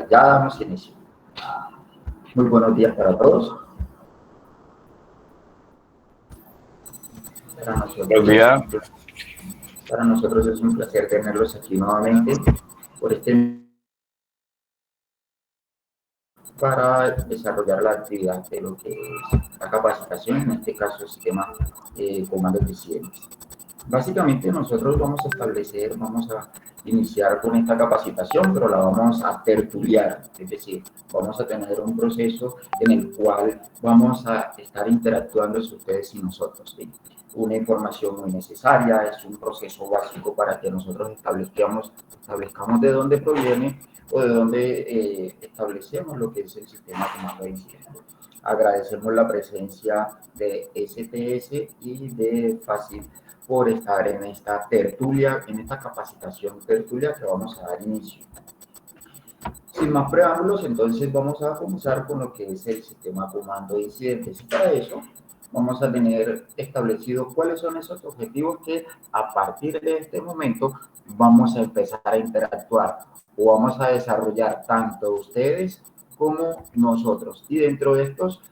ya damos inicio. Muy buenos días para todos. Para nosotros es un placer tenerlos aquí nuevamente para desarrollar la actividad de lo que es la capacitación, en este caso el sistema comandos disidentes. Básicamente nosotros vamos a iniciar con esta capacitación, pero la vamos a tertuliar, es decir, vamos a tener un proceso en el cual vamos a estar interactuando entre ustedes y nosotros, ¿sí? Una información muy necesaria, es un proceso básico para que nosotros establezcamos de dónde proviene o de dónde establecemos lo que es el sistema comando de incidentes. Agradecemos la presencia de STS y de FACIL por estar en esta tertulia, en esta capacitación tertulia que vamos a dar inicio. Sin más preámbulos, entonces vamos a comenzar con lo que es el sistema comando de incidentes. Y para eso vamos a tener establecido cuáles son esos objetivos que a partir de este momento vamos a empezar a interactuar o vamos a desarrollar tanto ustedes como nosotros. Y dentro de estos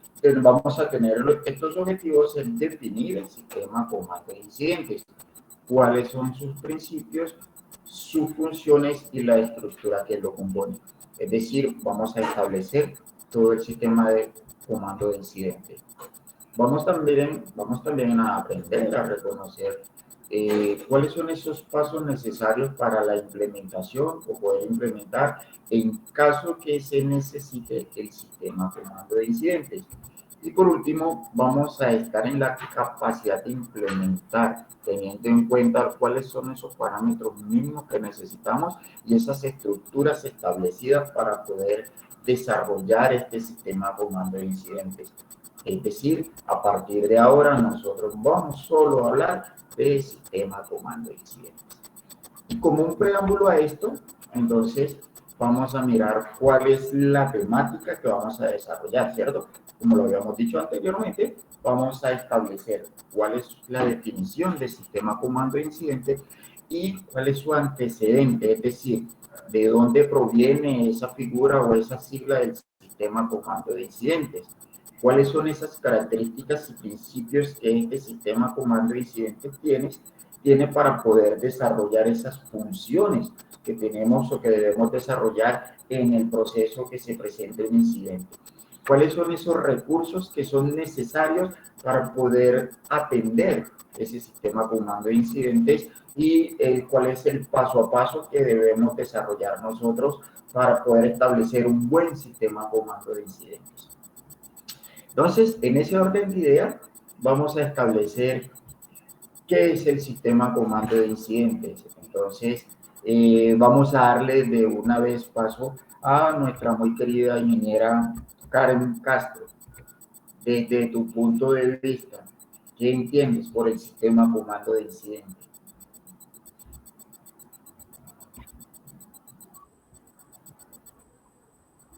vamos a tener estos objetivos en definir el sistema comando de incidentes, cuáles son sus principios, sus funciones y la estructura que lo compone. Es decir, vamos a establecer todo el sistema de comando de incidentes. Vamos también a aprender a reconocer cuáles son esos pasos necesarios para la implementación o poder implementar en caso que se necesite el sistema comando de incidentes. Y por último, vamos a estar en la capacidad de implementar, teniendo en cuenta cuáles son esos parámetros mínimos que necesitamos y esas estructuras establecidas para poder desarrollar este sistema comando de incidentes. Es decir, a partir de ahora nosotros vamos solo a hablar de sistema comando de incidentes. Y como un preámbulo a esto, entonces vamos a mirar cuál es la temática que vamos a desarrollar, ¿cierto? Como lo habíamos dicho anteriormente, vamos a establecer cuál es la definición de sistema comando de incidente y cuál es su antecedente, es decir, de dónde proviene esa figura o esa sigla del sistema comando de incidentes. ¿Cuáles son esas características y principios que este sistema comando de incidentes tiene para poder desarrollar esas funciones que tenemos o que debemos desarrollar en el proceso que se presente un incidente? ¿Cuáles son esos recursos que son necesarios para poder atender ese sistema comando de incidentes y cuál es el paso a paso que debemos desarrollar nosotros para poder establecer un buen sistema comando de incidentes? Entonces, en ese orden de ideas, vamos a establecer qué es el sistema comando de incidentes. Entonces, vamos a darle de una vez paso a nuestra muy querida ingeniera Karen Castro. Desde tu punto de vista, ¿qué entiendes por el sistema comando de incidentes?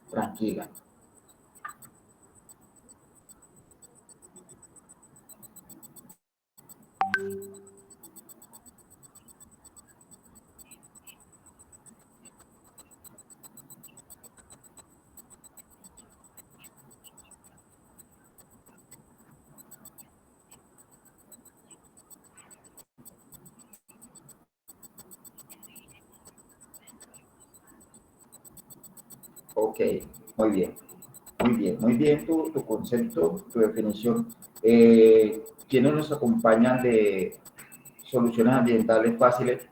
Tranquila. Ok, muy bien. Muy bien tu concepto, tu definición. ¿Quiénes nos acompañan de soluciones ambientales fáciles?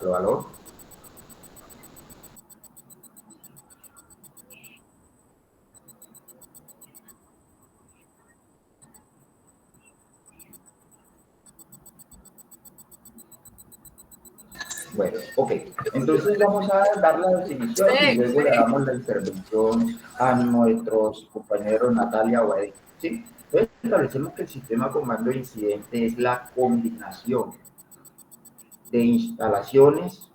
¿Lo valor? Bueno, ok. Entonces vamos a dar la definición y luego le damos la intervención a nuestros compañeros Natalia o Edith, ¿sí? Entonces establecemos que el sistema comando de incidente es la combinación de instalaciones,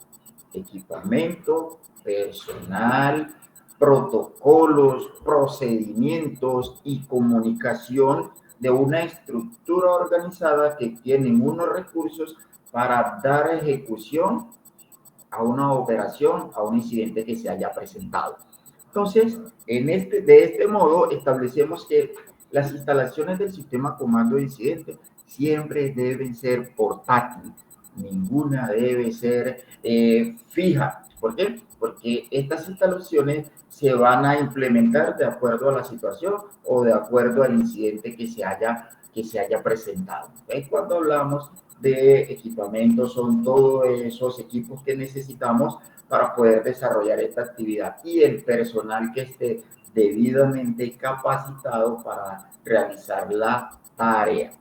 equipamiento, personal, protocolos, procedimientos y comunicación de una estructura organizada que tienen unos recursos para dar ejecución a una operación, a un incidente que se haya presentado. Entonces, de este modo, establecemos que las instalaciones del sistema comando de incidente siempre deben ser portátiles, ninguna debe ser fija. ¿Por qué? Porque estas instalaciones se van a implementar de acuerdo a la situación o de acuerdo al incidente que se haya presentado. ¿Ves? Cuando hablamos de equipamientos, son todos esos equipos que necesitamos para poder desarrollar esta actividad y el personal que esté debidamente capacitado para realizar la tarea.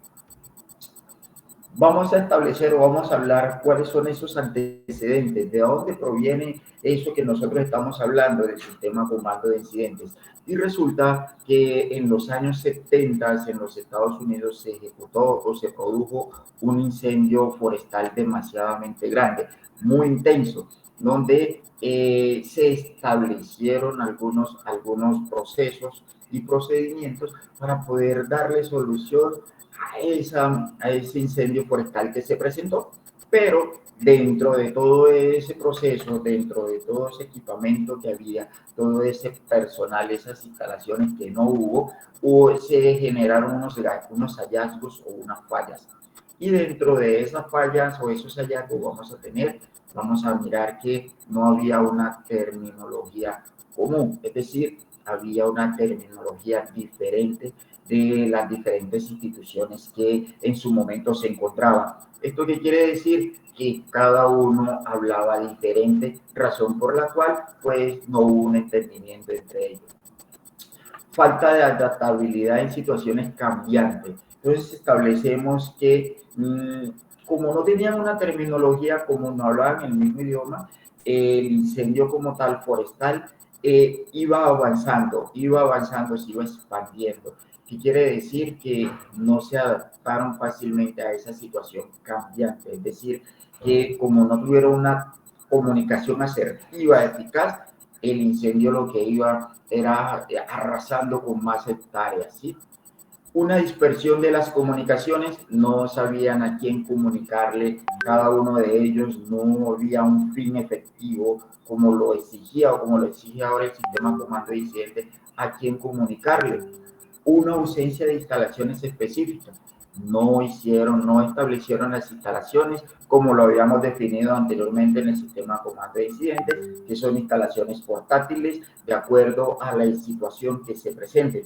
Vamos a establecer o vamos a hablar cuáles son esos antecedentes, de dónde proviene eso que nosotros estamos hablando del sistema comando de incidentes. Y resulta que en los años 70 en los Estados Unidos se ejecutó o se produjo un incendio forestal demasiadamente grande, muy intenso, donde se establecieron algunos procesos y procedimientos para poder darle solución a ese incendio forestal que se presentó. Pero dentro de todo ese proceso, dentro de todo ese equipamiento que había, todo ese personal, esas instalaciones que no se generaron unos hallazgos o unas fallas. Y dentro de esas fallas o esos hallazgos vamos a mirar que no había una terminología común, es decir, había una terminología diferente de las diferentes instituciones que en su momento se encontraban. ¿Esto qué quiere decir? Que cada uno hablaba diferente, razón por la cual pues no hubo un entendimiento entre ellos. Falta de adaptabilidad en situaciones cambiantes. Entonces establecemos que como no tenían una terminología, como no hablaban el mismo idioma, el incendio como tal forestal iba avanzando, se iba expandiendo. ¿Qué quiere decir? Que no se adaptaron fácilmente a esa situación cambiante, es decir, que como no tuvieron una comunicación asertiva, eficaz, el incendio lo que iba era arrasando con más hectáreas, ¿sí? Una dispersión de las comunicaciones, no sabían a quién comunicarle, cada uno de ellos no había un fin efectivo como lo exigía o como lo exige ahora el sistema comando de incidente, a quién comunicarle. Una ausencia de instalaciones específicas, no establecieron las instalaciones como lo habíamos definido anteriormente en el sistema comando de incidentes, que son instalaciones portátiles de acuerdo a la situación que se presente.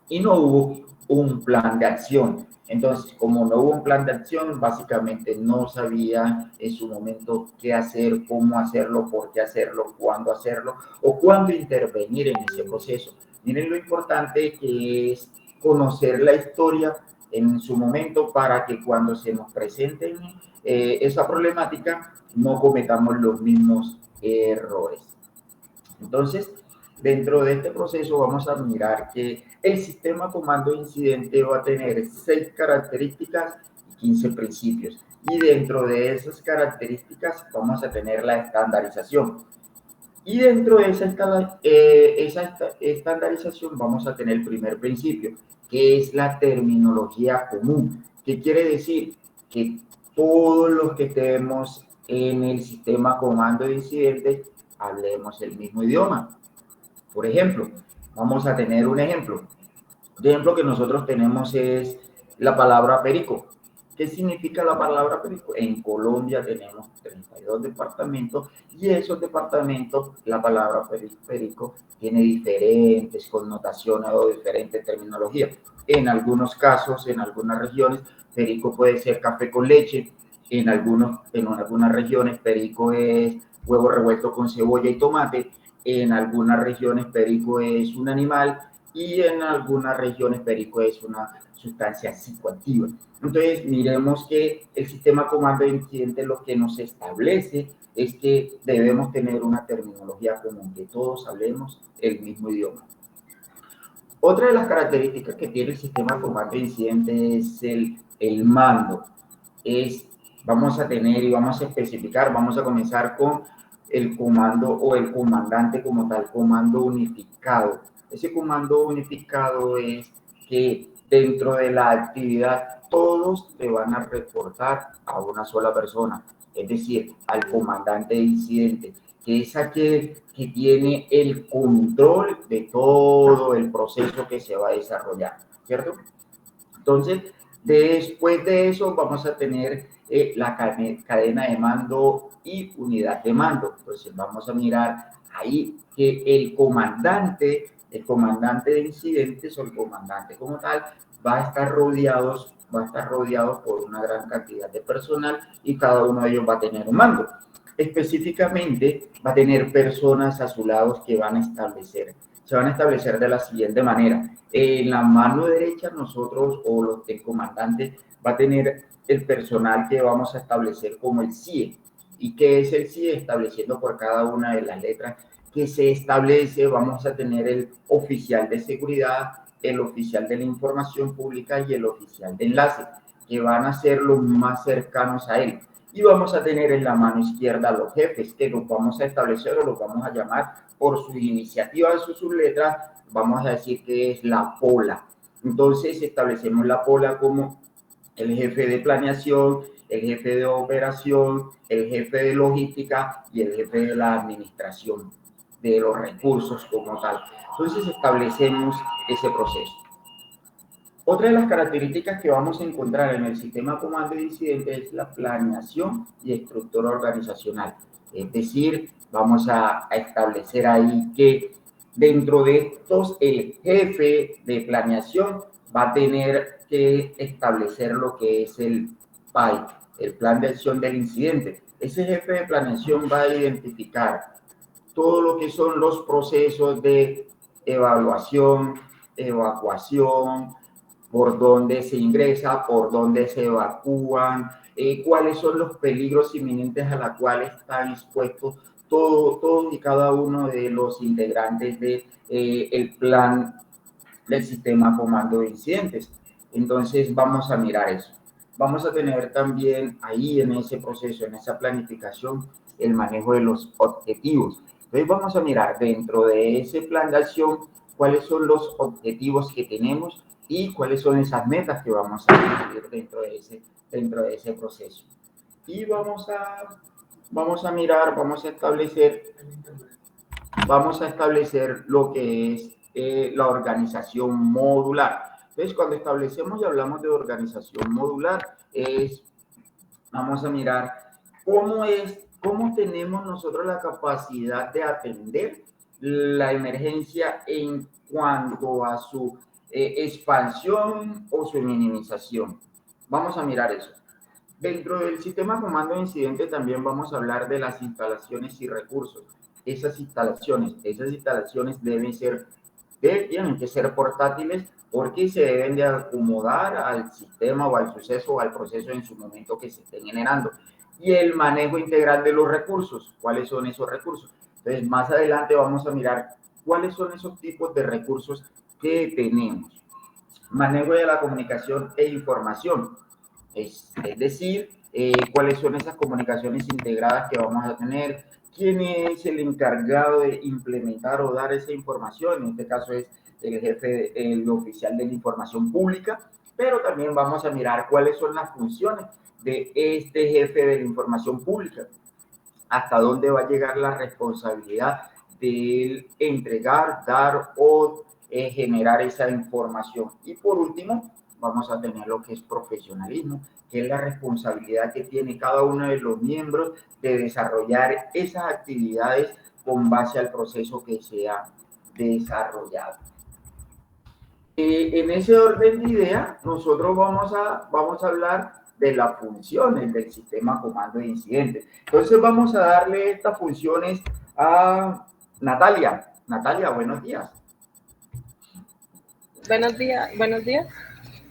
Y no hubo un plan de acción. Entonces, como no hubo un plan de acción, básicamente no sabía en su momento qué hacer, cómo hacerlo, por qué hacerlo, cuándo hacerlo o cuándo intervenir en ese proceso. Miren lo importante que es conocer la historia en su momento para que cuando se nos presente esa problemática no cometamos los mismos errores. Entonces, dentro de este proceso vamos a mirar que el sistema comando de incidente va a tener 6 características y 15 principios. Y dentro de esas características vamos a tener la estandarización. Y dentro de esa estandarización vamos a tener el primer principio, que es la terminología común. ¿Qué quiere decir? Que todos los que estemos en el sistema comando de incidentes hablemos el mismo idioma. Por ejemplo, vamos a tener un ejemplo. El ejemplo que nosotros tenemos es la palabra perico. ¿Qué significa la palabra perico? En Colombia tenemos 32 departamentos y esos departamentos, la palabra perico tiene diferentes connotaciones o diferentes terminologías. En algunos casos, en algunas regiones, perico puede ser café con leche. En algunas regiones, perico es huevo revuelto con cebolla y tomate. En algunas regiones, perico es un animal y en algunas regiones, perico es una sustancia psicoactiva. Entonces, miremos que el sistema comando de incidente lo que nos establece es que debemos tener una terminología común, que todos hablemos el mismo idioma. Otra de las características que tiene el sistema comando de incidente es el mando. Vamos a tener y vamos a especificar, vamos a comenzar con el comando o el comandante como tal, comando unificado. Ese comando unificado es que dentro de la actividad todos le van a reportar a una sola persona, es decir, al comandante de incidente, que es aquel que tiene el control de todo el proceso que se va a desarrollar, ¿cierto? Entonces, después de eso vamos a tener la cadena de mando y unidad de mando. Entonces, vamos a mirar ahí que el comandante de incidentes o el comandante como tal, va a estar rodeado por una gran cantidad de personal y cada uno de ellos va a tener un mando. Específicamente, va a tener personas a su lado que se van a establecer de la siguiente manera. En la mano derecha nosotros o el comandante va a tener el personal que vamos a establecer como el CIE. ¿Y qué es el CIE? Estableciendo por cada una de las letras que se establece, vamos a tener el oficial de seguridad, el oficial de la información pública y el oficial de enlace, que van a ser los más cercanos a él. Y vamos a tener en la mano izquierda los jefes, que los vamos a establecer o los vamos a llamar por sus iniciativas, sus letras, vamos a decir que es la POLA. Entonces establecemos la POLA como el jefe de planeación, el jefe de operación, el jefe de logística y el jefe de la administración de los recursos como tal. Entonces establecemos ese proceso. Otra de las características que vamos a encontrar en el sistema comando de incidentes es la planeación y estructura organizacional. Es decir, vamos a establecer ahí que dentro de estos el jefe de planeación va a tener que establecer lo que es el PAI, el plan de acción del incidente. Ese jefe de planeación va a identificar todo lo que son los procesos de evaluación, evacuación, por dónde se ingresa, por dónde se evacúan, cuáles son los peligros inminentes a los cuales están expuestos todos y cada uno de los integrantes de, el plan del sistema comando de incidentes. Entonces vamos a mirar eso. Vamos a tener también ahí en ese proceso, en esa planificación, el manejo de los objetivos. Entonces vamos a mirar dentro de ese plan de acción cuáles son los objetivos que tenemos y cuáles son esas metas que vamos a cumplir dentro de ese proceso. Y vamos a mirar, vamos a establecer lo que es la organización modular. Entonces, cuando establecemos y hablamos de organización modular, vamos a mirar cómo tenemos nosotros la capacidad de atender la emergencia en cuanto a su expansión o su minimización. Vamos a mirar eso. Dentro del sistema comando de incidente también vamos a hablar de las instalaciones y recursos. Esas instalaciones tienen que ser portátiles porque se deben de acomodar al sistema o al suceso o al proceso en su momento que se estén generando. Y el manejo integral de los recursos. ¿Cuáles son esos recursos? Entonces, más adelante vamos a mirar cuáles son esos tipos de recursos que tenemos. Manejo de la comunicación e información. Es decir, cuáles son esas comunicaciones integradas que vamos a tener, quién es el encargado de implementar o dar esa información, en este caso es el jefe, el oficial de la información pública, pero también vamos a mirar cuáles son las funciones de este jefe de la información pública, hasta dónde va a llegar la responsabilidad de entregar, dar o generar esa información. Y por último, vamos a tener lo que es profesionalismo, que es la responsabilidad que tiene cada uno de los miembros de desarrollar esas actividades con base al proceso que se ha desarrollado. En ese orden de idea, nosotros vamos a hablar de las funciones del sistema comando de incidentes. Entonces vamos a darle estas funciones a Natalia. Natalia, buenos días. Buenos días, buenos días.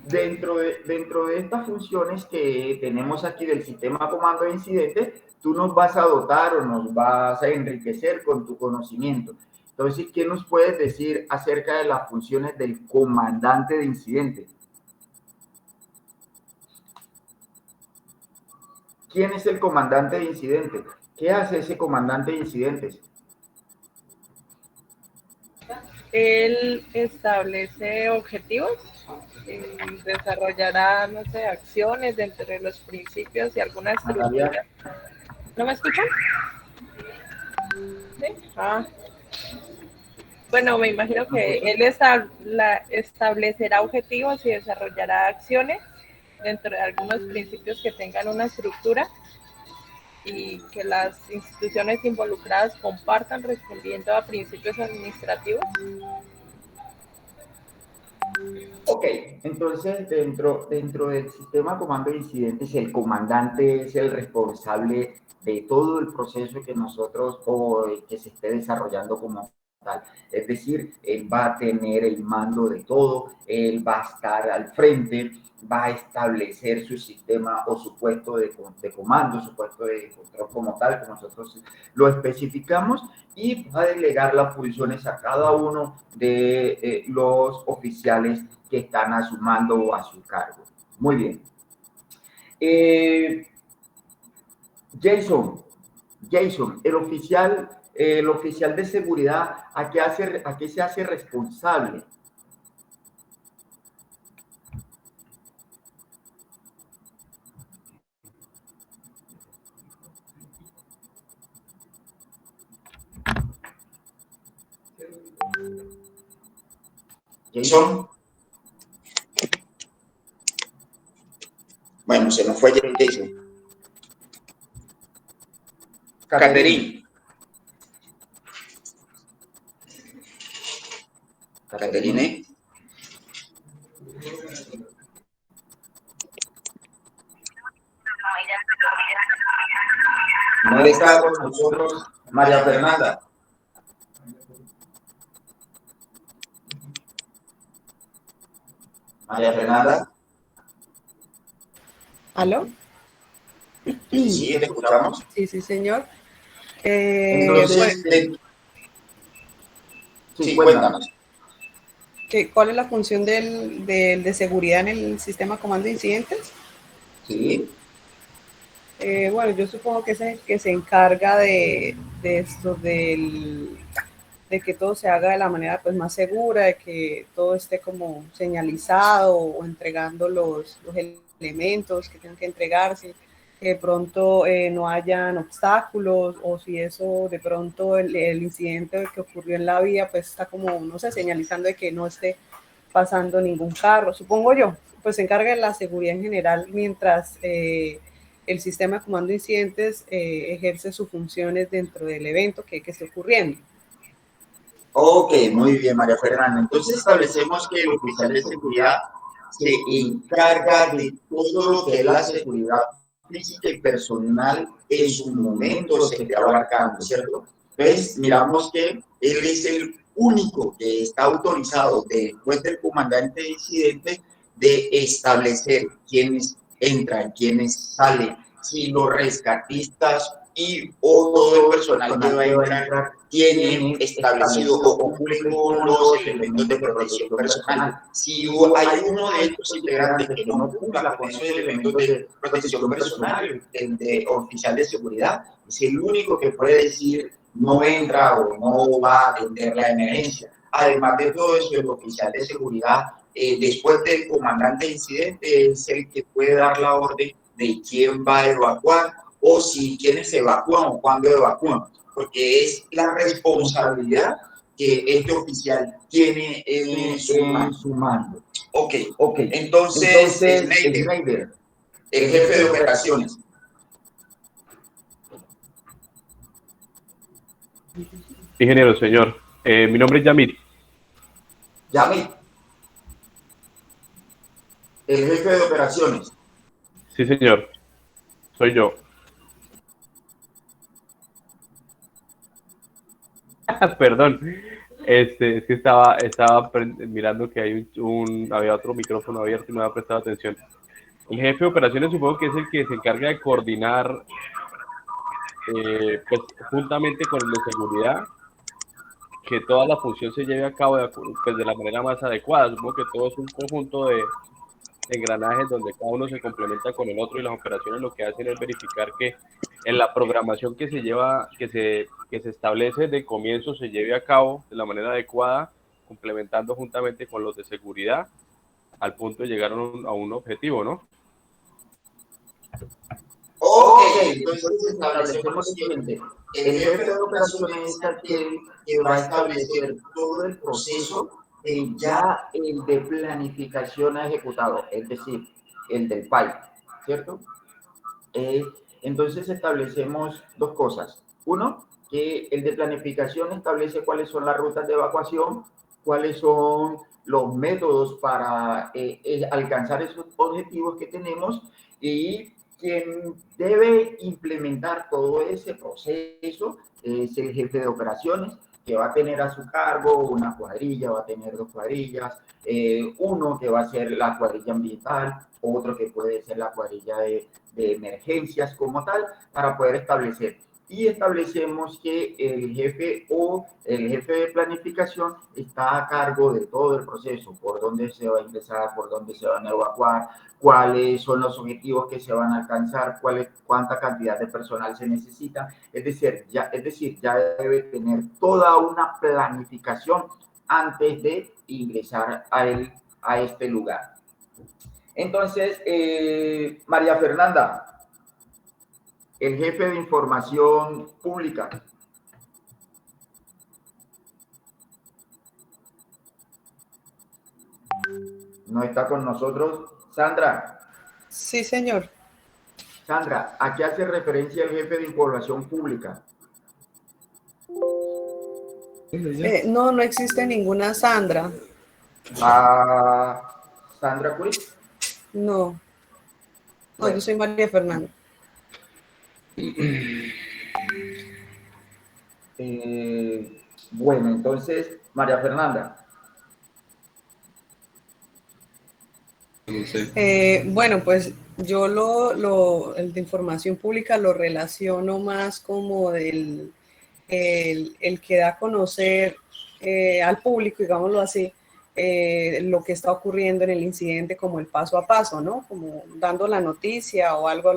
Dentro de estas funciones que tenemos aquí del sistema comando de incidentes, tú nos vas a dotar o nos vas a enriquecer con tu conocimiento. Entonces, ¿qué nos puedes decir acerca de las funciones del comandante de incidentes? ¿Quién es el comandante de incidentes? ¿Qué hace ese comandante de incidentes? Él establece objetivos y desarrollará, no sé, acciones dentro de los principios y alguna Natalia, estructura. ¿No me escuchan? ¿Sí? Ah, bueno, me imagino ¿me que escucha? él establecerá objetivos y desarrollará acciones dentro de algunos principios que tengan una estructura y que las instituciones involucradas compartan respondiendo a principios administrativos. Ok, entonces dentro del sistema comando de incidentes, el comandante es el responsable de todo el proceso que nosotros o que se esté desarrollando como tal. Es decir, él va a tener el mando de todo, él va a estar al frente, va a establecer su sistema o su puesto de comando, su puesto de control como tal, como nosotros lo especificamos, y va a delegar las funciones a cada uno de los oficiales que están a su mando o a su cargo. Muy bien. Eh, Jason, Jason, el oficial de seguridad, ¿a qué se hace responsable? Jason. Bueno, se nos fue Jason. Caterine. Caterine. No está con nosotros María Fernanda. María Fernanda. ¿Aló? Sí, te escuchamos. Sí, sí, señor. Entonces, sí, cuéntanos. ¿Cuál es la función de seguridad en el sistema comando de incidentes? Sí. Bueno, yo supongo que es el que se encarga de esto, de que todo se haga de la manera pues, más segura, de que todo esté como señalizado o entregando los elementos que tienen que entregarse, que de pronto no hayan obstáculos, o si eso de pronto el incidente que ocurrió en la vía pues está como, no sé, señalizando de que no esté pasando ningún carro, supongo yo, pues se encarga de la seguridad en general mientras el sistema de comando de incidentes ejerce sus funciones dentro del evento que esté ocurriendo. Ok, muy bien, María Fernanda. Entonces establecemos que el oficial de seguridad se encarga de todo lo que es la seguridad física y personal en su momento se esté abarcando, ¿cierto? Entonces miramos que él es el único que está autorizado después del comandante de incidente de establecer quiénes entran, quiénes salen, si los rescatistas y o todo el personal que va a entrar tiene establecido o cumple con los elementos de protección personal. Si hay uno de estos integrantes que no cumpla con esos elementos de protección personal, el de oficial de seguridad es el único que puede decir no entra o no va a atender la emergencia. Además de todo eso, el oficial de seguridad, después del comandante de incidente, es el que puede dar la orden de quién va a evacuar o si quiénes evacúan o cuándo evacúan, porque es la responsabilidad que este oficial tiene en su mando. Ok, entonces Schneider, el jefe de operaciones. Ingeniero, señor. Mi nombre es Yamil. Yamil, el jefe de operaciones. Sí, señor. Soy yo. Perdón. Es que estaba mirando que hay había otro micrófono abierto y no había prestado atención. El jefe de operaciones supongo que es el que se encarga de coordinar, pues, juntamente con el de seguridad, que toda la función se lleve a cabo pues, de la manera más adecuada. Supongo que todo es un conjunto de engranajes donde cada uno se complementa con el otro, y las operaciones lo que hacen es verificar que en la programación que se establece de comienzo se lleve a cabo de la manera adecuada, complementando juntamente con los de seguridad al punto de llegar a un objetivo, ¿no? Ok, entonces establecemos lo siguiente. El jefe de operaciones es aquel que va a establecer todo el proceso ya el de planificación ha ejecutado, es decir, el del PAI, ¿cierto? Entonces establecemos dos cosas. Uno, que el de planificación establece cuáles son las rutas de evacuación, cuáles son los métodos para alcanzar esos objetivos que tenemos, y quien debe implementar todo ese proceso es el jefe de operaciones, que va a tener a su cargo una cuadrilla, va a tener dos cuadrillas, uno que va a ser la cuadrilla ambiental, otro que puede ser la cuadrilla de emergencias como tal, para poder establecer. Y establecemos que el jefe de planificación está a cargo de todo el proceso, por dónde se va a empezar, por dónde se van a evacuar, cuáles son los objetivos que se van a alcanzar, cuánta cantidad de personal se necesita. Es decir, ya debe tener toda una planificación antes de ingresar a este lugar. Entonces, María Fernanda, el jefe de información pública. No está con nosotros. Sandra. Sí, señor. Sandra, ¿a qué hace referencia el jefe de información pública? No existe ninguna Sandra. ¿A Sandra Curí? No, Bueno. Yo soy María Fernanda. Bueno, entonces, María Fernanda. Bueno, pues yo el de información pública lo relaciono más como el que da a conocer al público, digámoslo así, lo que está ocurriendo en el incidente, como el paso a paso, ¿no? Como dando la noticia o algo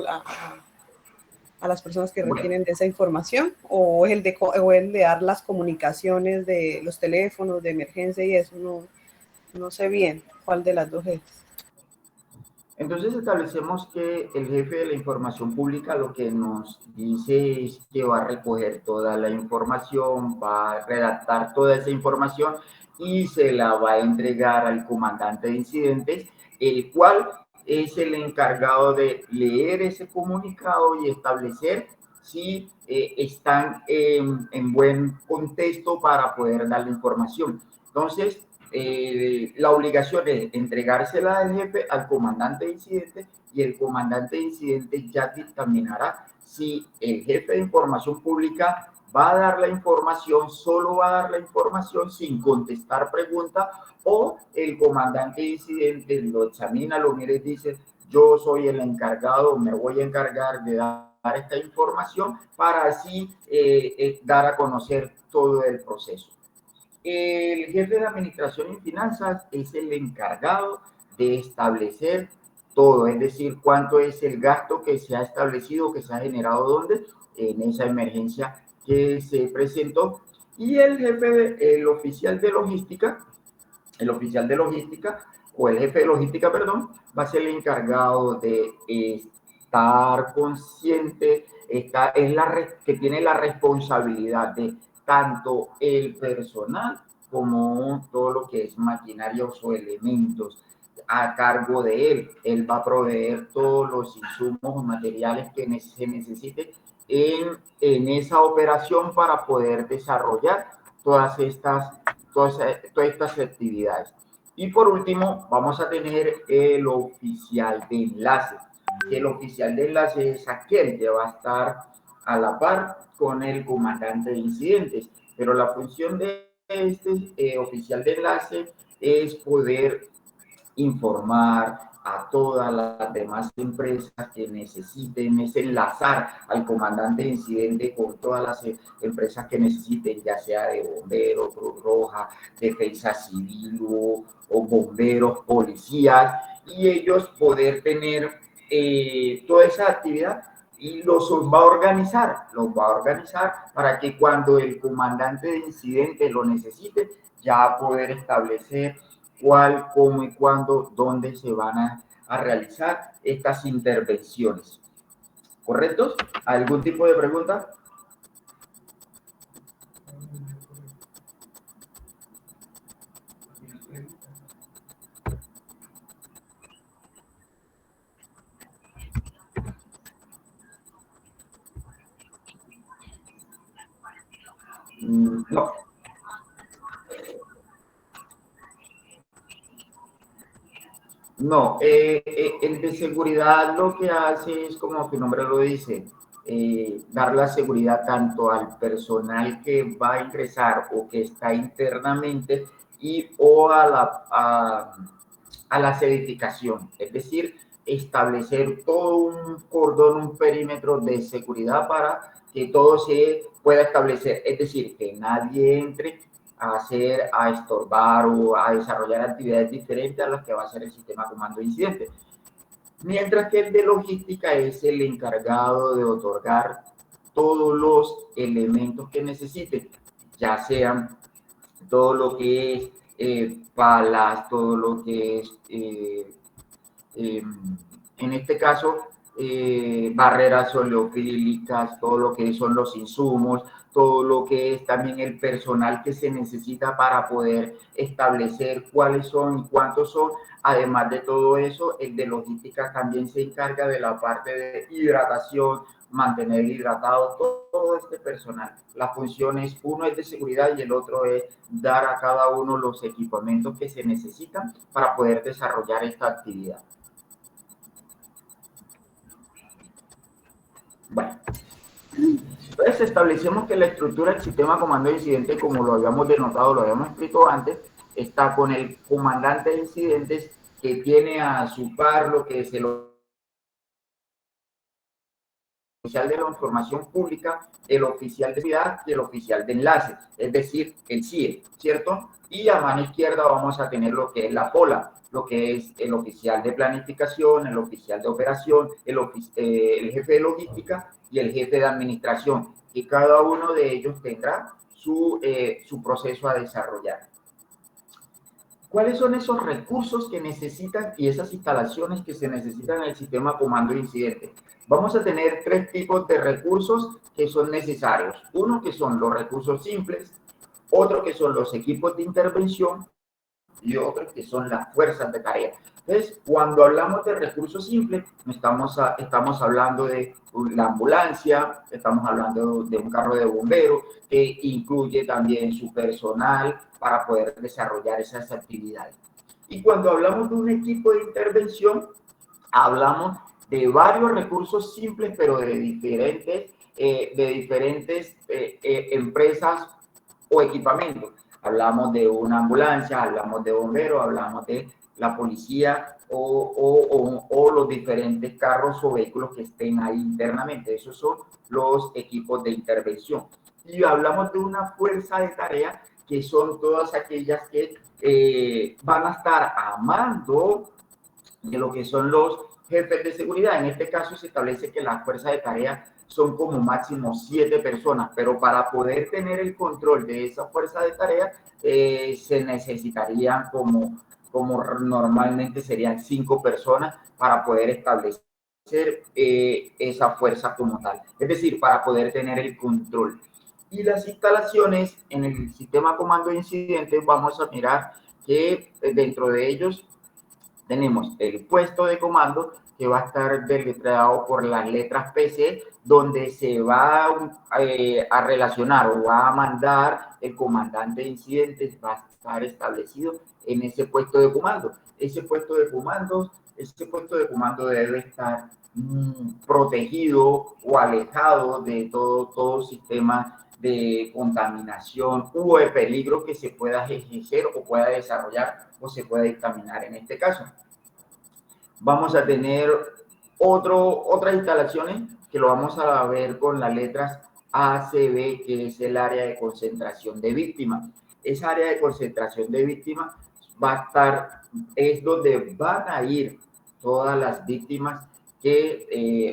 a las personas que requieren de esa información, o el de dar las comunicaciones de los teléfonos de emergencia y eso, no sé bien cuál de las dos es. Entonces establecemos que el jefe de la información pública lo que nos dice es que va a recoger toda la información, va a redactar toda esa información y se la va a entregar al comandante de incidentes, el cual es el encargado de leer ese comunicado y establecer si están en buen contexto para poder dar la información. Entonces, la obligación es entregársela al jefe, al comandante de incidente, y el comandante de incidente ya dictaminará si el jefe de información pública va a dar la información, solo va a dar la información sin contestar preguntas, o el comandante de incidente lo examina, lo mira y dice: yo soy el encargado, me voy a encargar de dar esta información para así dar a conocer todo el proceso. El jefe de administración y finanzas es el encargado de establecer todo, es decir, cuánto es el gasto que se ha establecido, que se ha generado dónde, en esa emergencia que se presentó. Y el oficial de logística, o el jefe de logística, perdón, va a ser el encargado de estar consciente, que tiene la responsabilidad de tanto el personal como todo lo que es maquinarios o elementos a cargo de él. Él va a proveer todos los insumos o materiales que se necesiten en esa operación para poder desarrollar todas estas actividades. Y por último, vamos a tener el oficial de enlace. El oficial de enlace es aquel que va a estar a la par con el comandante de incidentes, pero la función de este oficial de enlace es poder informar a todas las demás empresas que necesiten, es enlazar al comandante de incidente con todas las empresas que necesiten, ya sea de bomberos, Cruz Roja, defensa civil o bomberos, policías, y ellos poder tener toda esa actividad y los va a organizar para que cuando el comandante de incidente lo necesite, ya poder establecer cuál, cómo y cuándo, dónde se van a realizar estas intervenciones. ¿Correcto? ¿Algún tipo de pregunta? No. No, el de seguridad lo que hace es, como su nombre lo dice, dar la seguridad tanto al personal que va a ingresar o que está internamente y o a la edificación, es decir, establecer todo un cordón, un perímetro de seguridad para que todo se pueda establecer, es decir, que nadie entre a estorbar o a desarrollar actividades diferentes a las que va a hacer el sistema comando de incidente. Mientras que el de logística es el encargado de otorgar todos los elementos que necesite, ya sean todo lo que es palas, todo lo que es, en este caso, barreras oleofílicas, todo lo que son los insumos, todo lo que es también el personal que se necesita para poder establecer cuáles son y cuántos son. Además de todo eso, el de logística también se encarga de la parte de hidratación, mantener hidratado todo este personal. La función es, uno es de seguridad y el otro es dar a cada uno los equipamientos que se necesitan para poder desarrollar esta actividad. Bueno, entonces establecemos que la estructura del sistema comando de incidentes, como lo habíamos denotado, lo habíamos escrito antes, está con el comandante de incidentes que tiene a su par lo que es el oficial de la información pública, el oficial de seguridad y el oficial de enlace, es decir, el CIE, ¿cierto? Y a mano izquierda vamos a tener lo que es la POLA, lo que es el oficial de planificación, el oficial de operación, el jefe de logística y el jefe de administración, y cada uno de ellos tendrá su proceso a desarrollar. ¿Cuáles son esos recursos que necesitan y esas instalaciones que se necesitan en el sistema comando de incidentes? Vamos a tener tres tipos de recursos que son necesarios. Uno que son los recursos simples, otro que son los equipos de intervención y otro que son las fuerzas de tarea. Entonces, cuando hablamos de recursos simples, estamos hablando de la ambulancia, estamos hablando de un carro de bomberos, que incluye también su personal para poder desarrollar esas actividades. Y cuando hablamos de un equipo de intervención, hablamos de varios recursos simples, pero de diferentes empresas o equipamientos. Hablamos de una ambulancia, hablamos de bomberos, hablamos de la policía o los diferentes carros o vehículos que estén ahí internamente. Esos son los equipos de intervención. Y hablamos de una fuerza de tarea que son todas aquellas que van a estar a mando de lo que son los jefes de seguridad. En este caso se establece que las fuerzas de tarea son como máximo 7 personas, pero para poder tener el control de esa fuerza de tarea se necesitarían como normalmente serían 5 personas para poder establecer esa fuerza como tal, es decir, para poder tener el control. Y las instalaciones en el sistema comando de incidentes, vamos a mirar que dentro de ellos tenemos el puesto de comando que va a estar deletreado por las letras PC, donde se va a relacionar o va a mandar el comandante de incidentes, va a estar establecido en ese puesto de comando. Ese puesto de comando debe estar protegido o alejado de todo sistema de contaminación u de peligro que se pueda ejercer o pueda desarrollar o se pueda dictaminar en este caso. Vamos a tener otras instalaciones que lo vamos a ver con las letras ACB, que es el área de concentración de víctimas. Esa área de concentración de víctimas va a estar, es donde van a ir todas las víctimas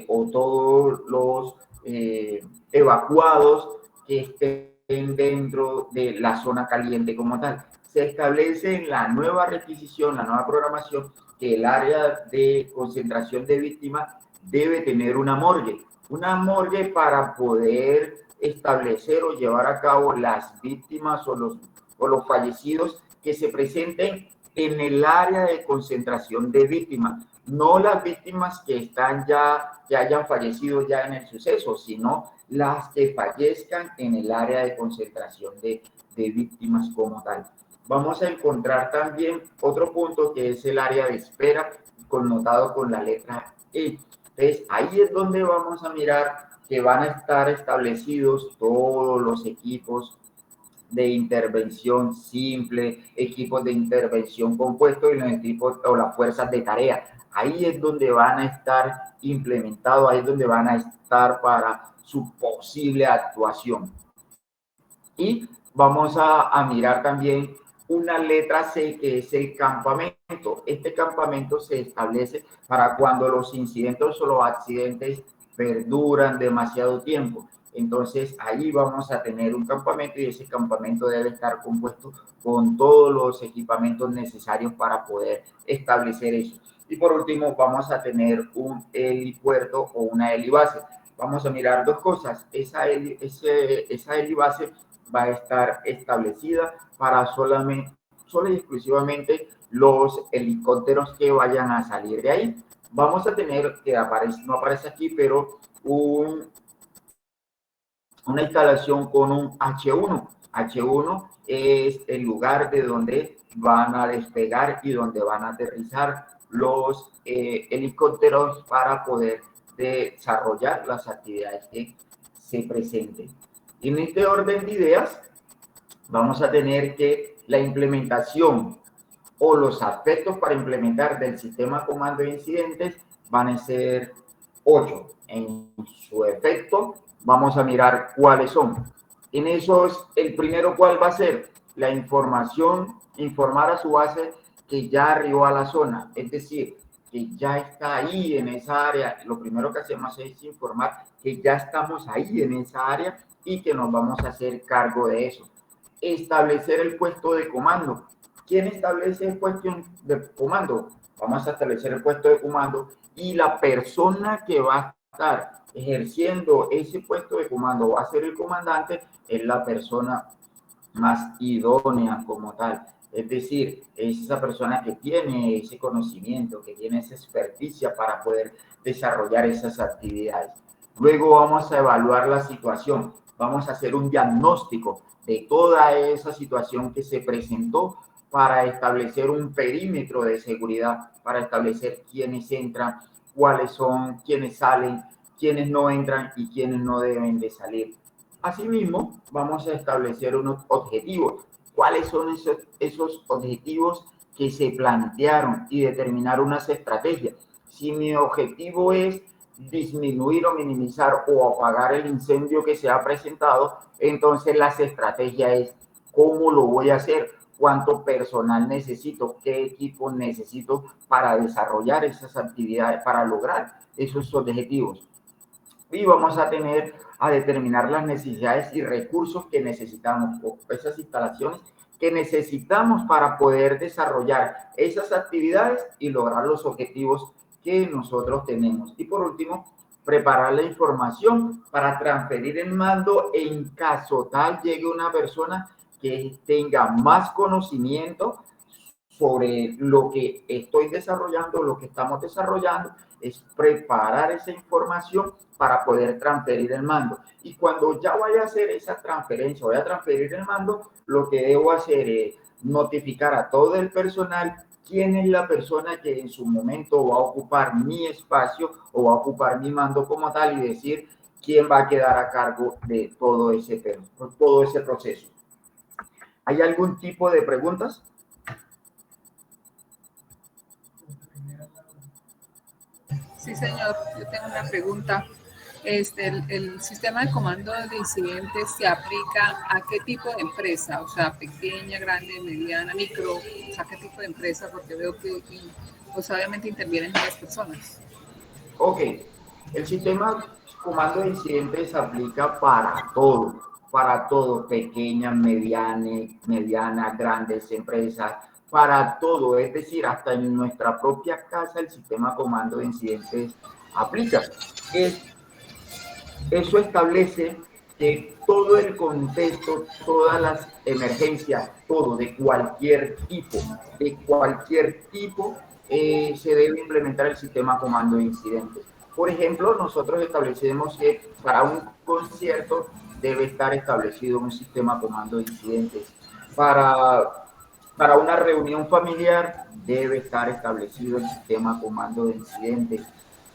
o todos los evacuados que estén dentro de la zona caliente como tal. Se establece en la nueva requisición, la nueva programación, que el área de concentración de víctimas debe tener una morgue para poder establecer o llevar a cabo las víctimas o los fallecidos que se presenten en el área de concentración de víctimas, no las víctimas que hayan fallecido ya en el suceso, sino las que fallezcan en el área de concentración de víctimas como tal. Vamos a encontrar también otro punto que es el área de espera, connotado con la letra E. Entonces, ahí es donde vamos a mirar que van a estar establecidos todos los equipos de intervención simple, equipos de intervención compuesto y los equipos o las fuerzas de tarea. Ahí es donde van a estar implementados, ahí es donde van a estar para su posible actuación. Y vamos a mirar también una letra C, que es el campamento. Este campamento se establece para cuando los incidentes o los accidentes perduran demasiado tiempo. Entonces, ahí vamos a tener un campamento y ese campamento debe estar compuesto con todos los equipamientos necesarios para poder establecer eso. Y por último, vamos a tener un helipuerto o una helibase. Vamos a mirar dos cosas. Esa helibase va a estar establecida para solo y exclusivamente los helicópteros que vayan a salir de ahí. Vamos a tener, no aparece aquí, pero una instalación con un H1. H1 es el lugar de donde van a despegar y donde van a aterrizar los helicópteros para poder desarrollar las actividades que se presenten. En este orden de ideas, vamos a tener que la implementación o los aspectos para implementar del sistema comando de incidentes van a ser 8. En su efecto, vamos a mirar cuáles son. En esos, el primero, ¿cuál va a ser? La información, informar a su base que ya arribó a la zona, es decir, que ya está ahí en esa área. Lo primero que hacemos es informar que ya estamos ahí en esa área y que nos vamos a hacer cargo de eso. Establecer el puesto de comando. ¿Quién establece el puesto de comando? Vamos a establecer el puesto de comando y la persona que va a estar ejerciendo ese puesto de comando va a ser el comandante, es la persona más idónea como tal. Es decir, es esa persona que tiene ese conocimiento, que tiene esa experticia para poder desarrollar esas actividades. Luego vamos a evaluar la situación. Vamos a hacer un diagnóstico de toda esa situación que se presentó para establecer un perímetro de seguridad, para establecer quiénes entran, cuáles son, quiénes salen, quiénes no entran y quiénes no deben de salir. Asimismo, vamos a establecer unos objetivos. ¿Cuáles son esos objetivos que se plantearon y determinar unas estrategias? Si mi objetivo es disminuir o minimizar o apagar el incendio que se ha presentado, entonces las estrategias es cómo lo voy a hacer, cuánto personal necesito, qué equipo necesito para desarrollar esas actividades, para lograr esos objetivos. Y vamos a determinar las necesidades y recursos que necesitamos, esas instalaciones que necesitamos para poder desarrollar esas actividades y lograr los objetivos que nosotros tenemos. Y por último, preparar la información para transferir el mando en caso tal llegue una persona que tenga más conocimiento sobre lo que estoy desarrollando, lo que estamos desarrollando, es preparar esa información para poder transferir el mando. Y cuando ya vaya a hacer esa transferencia, voy a transferir el mando, lo que debo hacer es notificar a todo el personal quién es la persona que en su momento va a ocupar mi espacio o va a ocupar mi mando como tal y decir quién va a quedar a cargo de todo ese proceso. ¿Hay algún tipo de preguntas? Sí, señor. Yo tengo una pregunta. El sistema de comando de incidentes se aplica a qué tipo de empresa, o sea, pequeña, grande, mediana, micro, o sea, qué tipo de empresa, porque veo que pues, obviamente intervienen varias personas. Ok, el sistema comando de incidentes se aplica para todo, pequeñas, medianas, grandes empresas, para todo, es decir, hasta en nuestra propia casa el sistema comando de incidentes aplica. Eso establece que todo el contexto, todas las emergencias, todo de cualquier tipo, se debe implementar el sistema comando de incidentes. Por ejemplo, nosotros establecemos que para un concierto debe estar establecido un sistema comando de incidentes. Para una reunión familiar debe estar establecido el sistema comando de incidentes.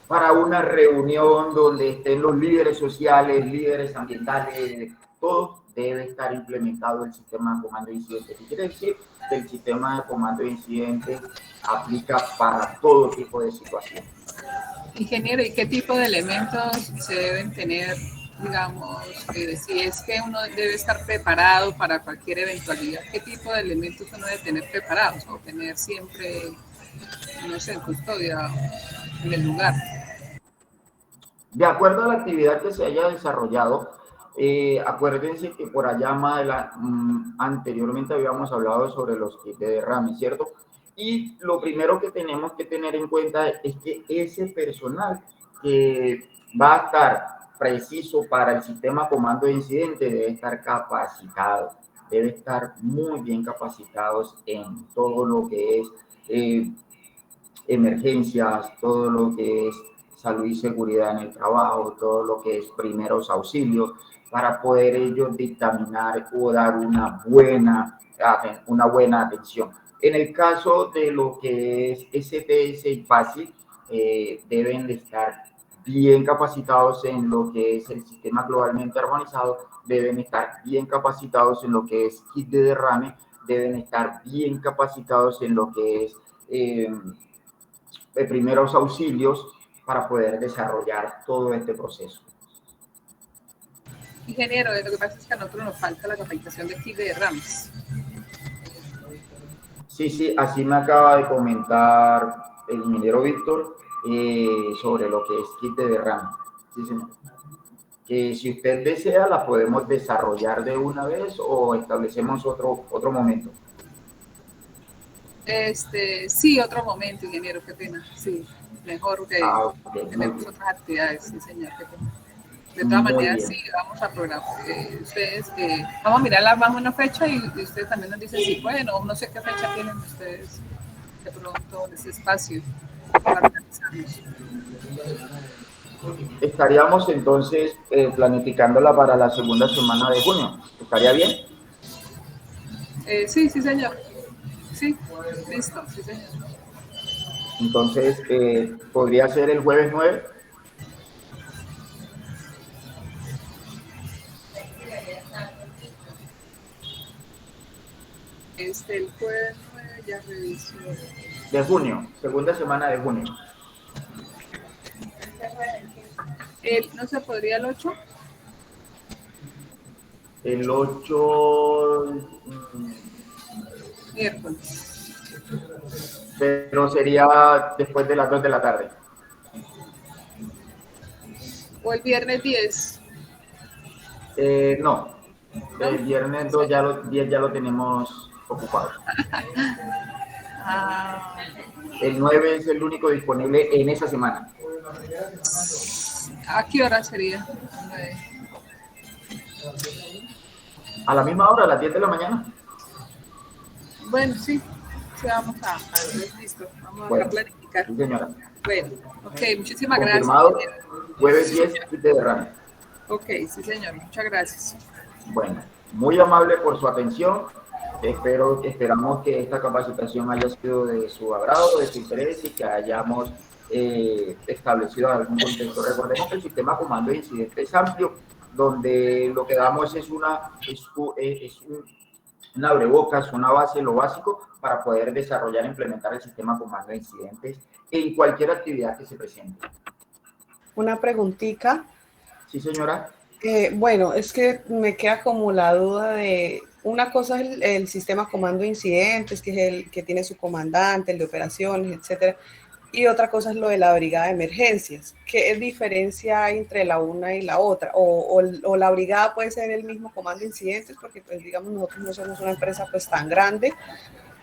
Para una reunión donde estén los líderes sociales, líderes ambientales, todo debe estar implementado el sistema de comando de incidentes. ¿Qué quiere decir? Que el sistema de comando de incidentes aplica para todo tipo de situaciones. Ingeniero, ¿y qué tipo de elementos se deben tener, digamos, si es que uno debe estar preparado para cualquier eventualidad? ¿Qué tipo de elementos uno debe tener preparados o tener siempre, no sé, en custodia en el lugar? De acuerdo a la actividad que se haya desarrollado, acuérdense que por allá anteriormente habíamos hablado sobre los kits de derrame, ¿cierto? Y lo primero que tenemos que tener en cuenta es que ese personal que va a estar preciso para el sistema comando de incidente debe estar capacitado, debe estar muy bien capacitados en todo lo que es emergencias, todo lo que es salud y seguridad en el trabajo, todo lo que es primeros auxilios, para poder ellos dictaminar o dar una buena atención. En el caso de lo que es SPS y PASI, deben de estar bien capacitados en lo que es el sistema globalmente armonizado, deben estar bien capacitados en lo que es kit de derrame, deben estar bien capacitados en lo que es de primeros auxilios para poder desarrollar todo este proceso. Ingeniero, lo que pasa es que a nosotros nos falta la capacitación de kit de derrames. Sí, así me acaba de comentar el ingeniero Víctor sobre lo que es kit de derrame. Sí, señor. Que si usted desea, la podemos desarrollar de una vez o establecemos otro momento. Sí, otro momento, ingeniero, qué pena. Sí, mejor que Okay, tenemos otras actividades, sí, señor, qué pena. De todas maneras, sí, vamos a programar. Ustedes, vamos a mirar más una fecha y ustedes también nos dicen si pueden o no sé qué fecha tienen ustedes de pronto en ese espacio para organizarnos. Estaríamos entonces planificándola para la segunda semana de junio. ¿Estaría bien? Sí, señor. Sí, listo, sí, señor. Entonces, ¿podría ser el jueves 9? El jueves 9 ya reviso. De junio, segunda semana de junio. ¿No se podría el 8? El 8... miércoles. Pero sería después de las 2 de la tarde. ¿O el viernes 10? No, el viernes 2 ya lo tenemos ocupado. El 9 es el único disponible en esa semana. ¿A qué hora sería? A la misma hora, a las 10 de la mañana. Bueno, sí, vamos a listo, vamos a planificar. Sí, señora. Bueno, ok, muchísimas Confirmado, gracias. Jueves 10 de derrame. Ok, sí señor, muchas gracias. Bueno, muy amable por su atención. Esperamos que esta capacitación haya sido de su agrado, de su interés y que hayamos establecido algún contexto. Recordemos que el sistema comando de incidentes es amplio, donde lo que damos es un abrebocas, una base, lo básico, para poder desarrollar e implementar el sistema comando de incidentes en cualquier actividad que se presente. Una preguntita. Sí, señora. Bueno, es que me queda como la duda de, una cosa es el sistema comando de incidentes, que es el que tiene su comandante, el de operaciones, etcétera, Y otra cosa es lo de la brigada de emergencias. ¿Qué diferencia hay entre la una y la otra? O la brigada puede ser el mismo comando de incidentes, porque pues digamos nosotros no somos una empresa pues tan grande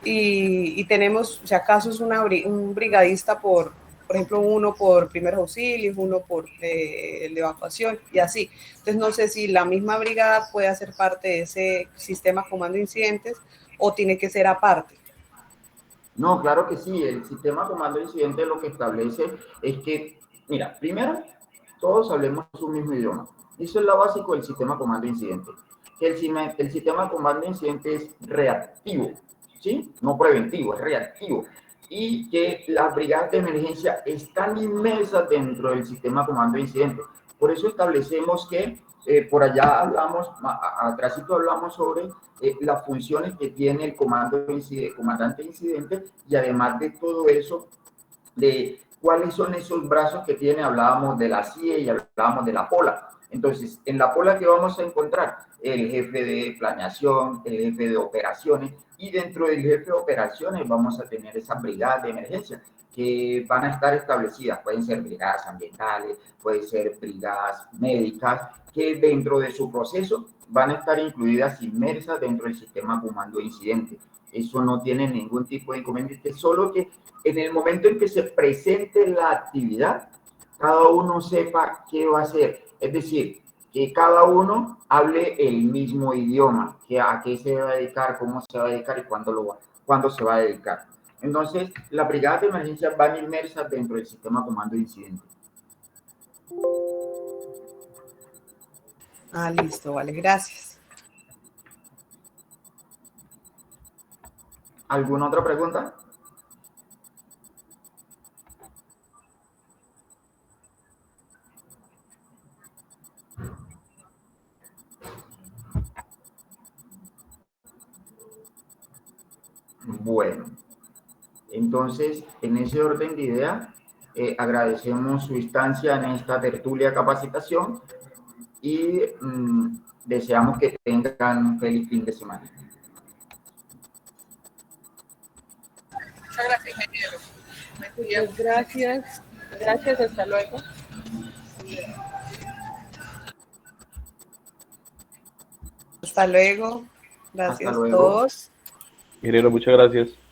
y tenemos, si acaso es un brigadista por ejemplo, uno por primeros auxilios, uno por de evacuación y así. Entonces no sé si la misma brigada puede hacer parte de ese sistema comando de incidentes o tiene que ser aparte. No, claro que sí. El sistema comando de incidente lo que establece es que, mira, primero, todos hablemos un mismo idioma. Eso es lo básico del sistema comando de incidente. Que el sistema comando de incidente es reactivo, ¿sí? No preventivo, es reactivo. Y que las brigadas de emergencia están inmersas dentro del sistema comando de incidente. Por eso establecemos que por allá hablamos, atrásito hablamos sobre las funciones que tiene el comandante de incidente y además de todo eso, de cuáles son esos brazos que tiene, hablábamos de la CIE y hablábamos de la POLA. Entonces, en la POLA, ¿qué vamos a encontrar? El jefe de planeación, el jefe de operaciones, y dentro del jefe de operaciones vamos a tener esas brigadas de emergencia que van a estar establecidas. Pueden ser brigadas ambientales, pueden ser brigadas médicas, que dentro de su proceso van a estar incluidas, inmersas dentro del sistema comando de incidente. Eso no tiene ningún tipo de inconveniente, solo que en el momento en que se presente la actividad, cada uno sepa qué va a hacer. Es decir, que cada uno hable el mismo idioma, que a qué se va a dedicar, cómo se va a dedicar y cuándo se va a dedicar. Entonces, las brigadas de emergencia van inmersas dentro del sistema comando de incidente. Ah, listo, vale, gracias. ¿Alguna otra pregunta? Bueno, entonces, en ese orden de ideas, agradecemos su instancia en esta tertulia capacitación y deseamos que tengan un feliz fin de semana. Muchas gracias, ingeniero. Pues gracias. Gracias, hasta luego. Hasta luego. Gracias Hasta a luego. todos. Ingeniero, muchas gracias.